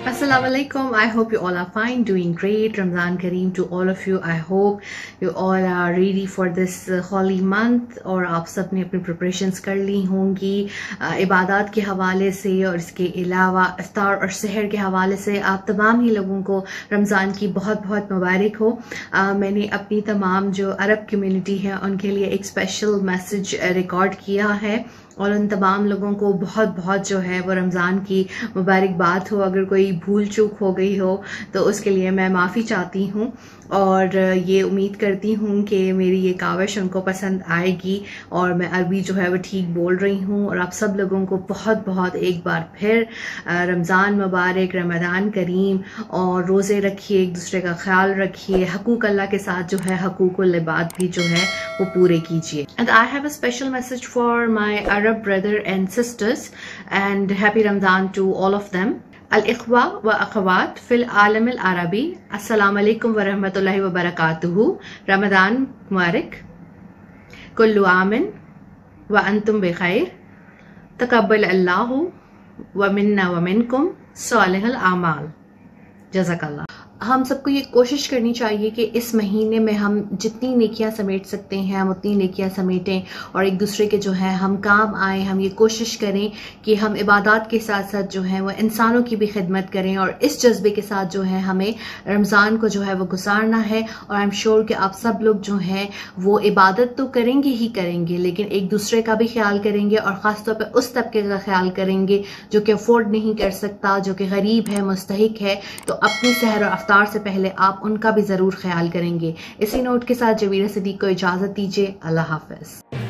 Assalamu alaikum. I hope you all are fine, doing great. Ramzan Kareem to all of you. I hope you all are ready for this holy month और आप सब ने अपनी preparations कर ली होंगी इबादत के हवाले से और इसके अलावा इफ्तार और सहर के हवाले से। आप तमाम ही लोगों को रमज़ान की बहुत बहुत मुबारक हो। मैंने अपनी तमाम जो अरब कम्युनिटी है उनके लिए एक स्पेशल मैसेज रिकॉर्ड किया है और उन तमाम लोगों को बहुत बहुत जो है वो रमज़ान की मुबारकबाद हो। अगर कोई भूल चूक हो गई हो तो उसके लिए मैं माफ़ी चाहती हूँ और ये उम्मीद करती हूँ कि मेरी ये काविश उनको पसंद आएगी और मैं अरबी जो है वो ठीक बोल रही हूँ। और आप सब लोगों को बहुत बहुत एक बार फिर रमज़ान मुबारक, रमज़ान करीम। और रोज़े रखिए, एक दूसरे का ख्याल रखिए, हकूक़ अल्लाह के साथ जो है हकूक़ुल इबाद भी जो है वो पूरे कीजिए। And I have a special message for my Arab brother and sisters and happy Ramzan to all of them. अल-इख्वा व अखवात फिल आलम अल-अरबी, अस्सलाम वालेकुम व रहमतुल्लाहि व बरकातुहू। रमज़ान मुबारक, कुल्लु आमिन व अंतुम बिखैर, तकब्बल अल्लाहु व मिन्ना व मिनकुम सालिहुल आमाल, जज़ाकल्लाह। हम सबको ये कोशिश करनी चाहिए कि इस महीने में हम जितनी नेकियां समेट सकते हैं हम उतनी नेकियां समेटें और एक दूसरे के जो है हम काम आए। हम ये कोशिश करें कि हम इबादत के साथ साथ जो है वो इंसानों की भी खिदमत करें और इस जज्बे के साथ जो है हमें रमज़ान को जो है वो गुजारना है। और आई एम श्योर कि आप सब लोग जो हैं वो इबादत तो करेंगे ही करेंगे लेकिन एक दूसरे का भी ख्याल करेंगे और ख़ास तौर पर उस तबके का ख्याल करेंगे जो कि अफोर्ड नहीं कर सकता, जो कि गरीब है, मुस्तहिक है। तो अपनी सहर और अफ्तार से पहले आप उनका भी ज़रूर ख्याल करेंगे। इसी नोट के साथ जवेरिया सिद्दीक को इजाज़त दीजिए। अल्लाह हाफ़िज़।